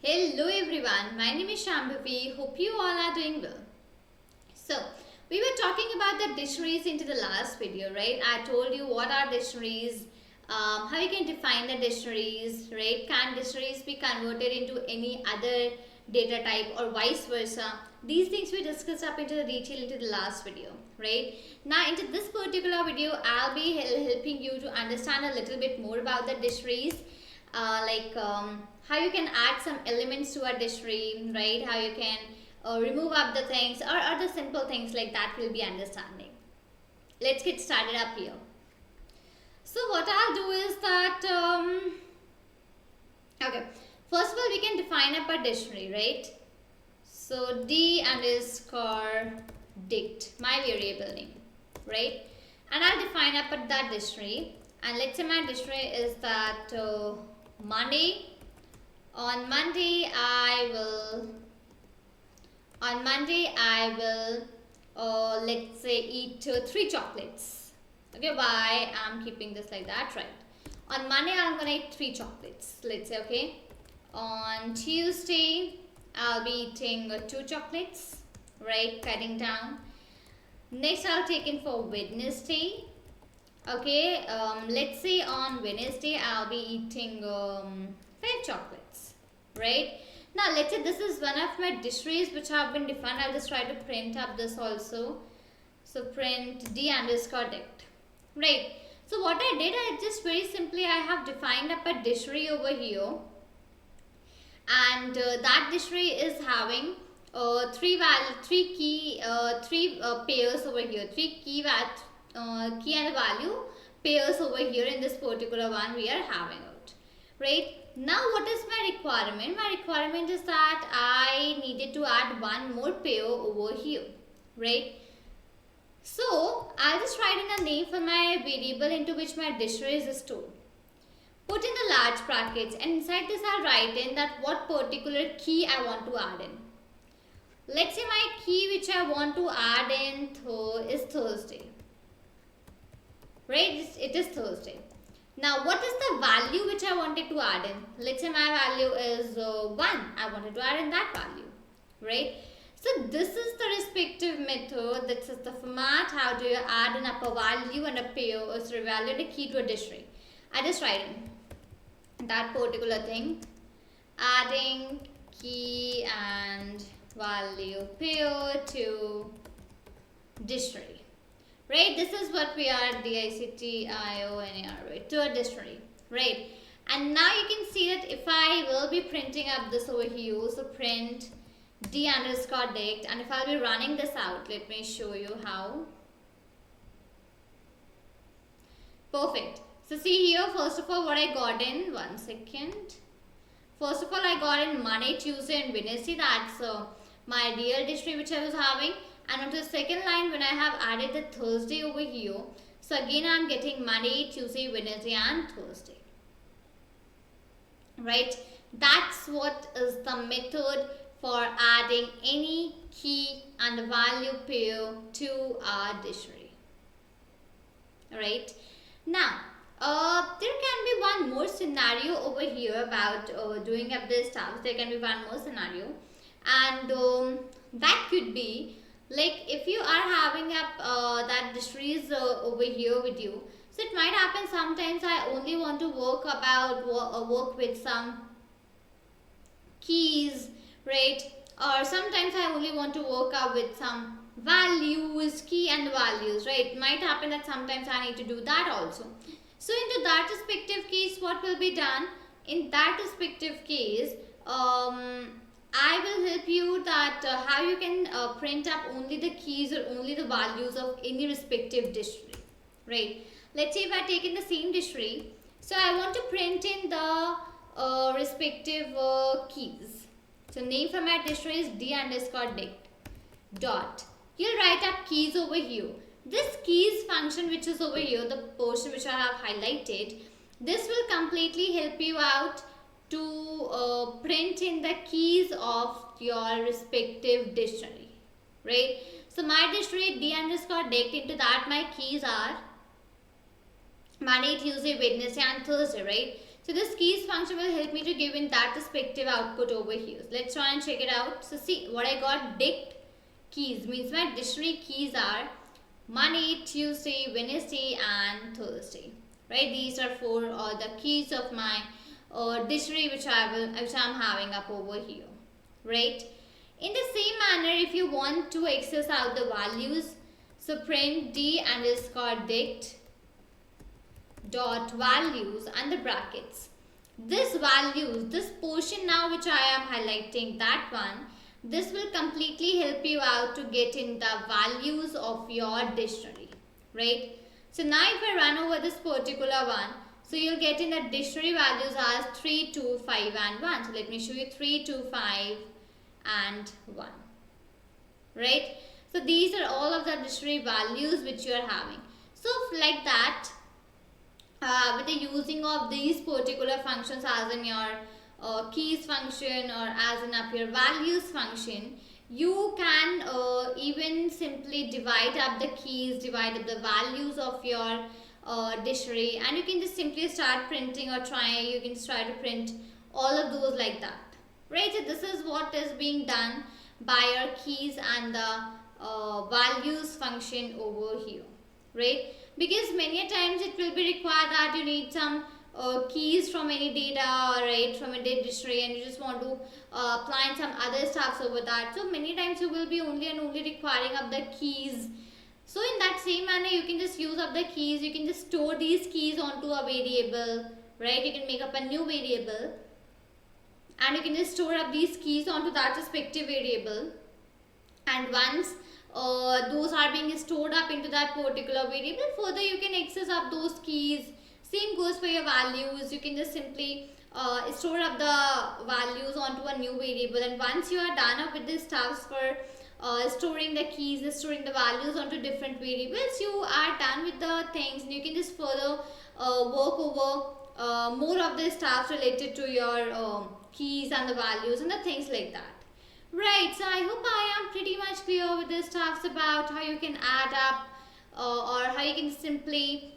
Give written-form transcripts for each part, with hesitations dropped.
Hello everyone, my name is Shambhavi. Hope you all are doing well. So, we were talking about the dictionaries into the last video, right? I told you what are dictionaries, how you can define the dictionaries, right? Can dictionaries be converted into any other data type or vice versa? These things we discussed up into the detail into the last video, right? Now into this particular video, I'll be helping you to understand a little bit more about the dictionaries, how you can add some elements to a dictionary, right? How you can remove up the things or other simple things like that we'll be understanding. Let's get started up here. So what I'll do is that, okay, first of all we can define up a dictionary, right? So D underscore dict, my variable name, right? And I'll define up at that dictionary, and let's say my dictionary is that Monday. On Monday I will let's say eat 3 chocolates. Okay, why I'm keeping this like that, right? On Monday I'm gonna eat 3 chocolates, let's say. Okay, on Tuesday I'll be eating 2 chocolates, right? Cutting down. Next I'll take in for Wednesday. Okay, let's say on Wednesday I'll be eating 5 chocolates, right? Now let's say this is one of my dictionaries which have been defined. I'll just try to print up this also. So print D underscore dict, right? So what I did, I just very simply I have defined up a dictionary over here, and that dictionary is having three pairs over here, three key and value pairs over here in this particular one we are having out, right? Now what is my requirement? My requirement is that I needed to add one more pair over here, right? So I'll just write in a name for my variable into which my dictionary is stored. Put in the large brackets, and inside this I'll write in that what particular key I want to add in. Let's say my key which I want to add in is Thursday, right? It is Thursday. Now what is the value which I wanted to add in? Let's say my value is 1. I wanted to add in that value, right? So this is the respective method. This is the format. How do you add an upper value and a pair or value and a key to a dictionary? I just write in that particular thing, adding key and value pair to dictionary. Right, this is what we are, DICTIONAR, to a dictionary, right? And now you can see that if I will be printing up this over here, so print D underscore dict, and if I'll be running this out, let me show you how. Perfect. So see here, first of all, what I got in, one second. First of all, I got in Monday, Tuesday and Wednesday. That's my real dictionary which I was having. And onto the second line, when I have added the Thursday over here, so again I am getting Monday, Tuesday, Wednesday and Thursday, right? That's what is the method for adding any key and value pair to our dictionary, right? Now there can be one more scenario over here about doing up this task. There can be one more scenario, and that could be like if you are having up that dictionaries over here with you. So it might happen sometimes I only want to work with some keys, right? Or sometimes I only want to work out with some values, key and values, right? It might happen that sometimes I need to do that also. So into that respective case, what will be done? In that respective case, I will help you that how you can print up only the keys or only the values of any respective dictionary, right? Let's say if I take in the same dictionary, so I want to print in the respective keys. So name for my dictionary is D underscore dict dot. You'll write up keys over here. This keys function which is over here, the portion which I have highlighted, this will completely help you out to print in the keys of your respective dictionary, right? So my dictionary D underscore dict, into that my keys are Monday, Tuesday, Wednesday and Thursday, right? So this keys function will help me to give in that respective output over here. So let's try and check it out. So see what I got, dict keys means my dictionary keys are Monday, Tuesday, Wednesday and Thursday. Right? These are four the keys of my dictionary which I'm having up over here. Right? In the same manner, if you want to access out the values, so print d underscore dict dot values and the brackets. This values, this portion now which I am highlighting, that one, this will completely help you out to get in the values of your dictionary, right? So now if I run over this particular one, so you'll get in the dictionary values as 3, 2, 5 and 1. So let me show you 3, 2, 5 and 1, right? So these are all of the dictionary values which you are having. So like that, with the using of these particular functions as in your keys function or as in up your values function, you can even simply divide up the keys, divide up the values of your dictionary, and you can just simply start printing or you can try to print all of those like that, right? So this is what is being done by your keys and the values function over here, right? Because many a times it will be required that you need some keys from any data, right, from a dictionary, and you just want to apply some other stuffs over that. So many times you will be only and only requiring up the keys. So in that same manner, you can just use up the keys. You can just store these keys onto a variable, right? You can make up a new variable and you can just store up these keys onto that respective variable. And once those are being stored up into that particular variable, further you can access up those keys. Same goes for your values. You can just simply store up the values onto a new variable, and once you are done up with these stuffs for storing the keys, storing the values onto different variables, you are done with the things, and you can just further work over more of the stuff related to your keys and the values and the things like that. Right, so I hope I am pretty much clear with the stuffs about how you can add up or how you can simply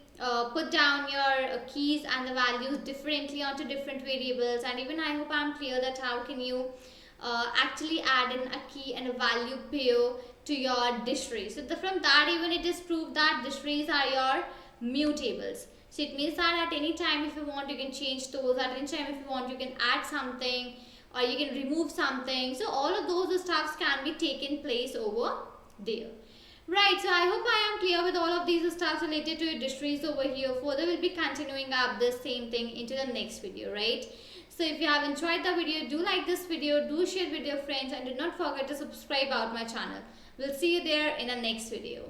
put down your keys and the values differently onto different variables, and even I hope I'm clear that how can you actually add in a key and a value pair to your dictionary. So from that even it is proved that dictionaries are your mutables. So it means that at any time if you want you can change those, at any time if you want you can add something or you can remove something. So all of those stuffs can be taken place over there. Right, so I hope I am clear with all of these stuffs related to your dictionaries over here. Further we'll be continuing up the same thing into the next video, right? So if you have enjoyed the video, do like this video, do share with your friends, and do not forget to subscribe out my channel. We'll see you there in the next video.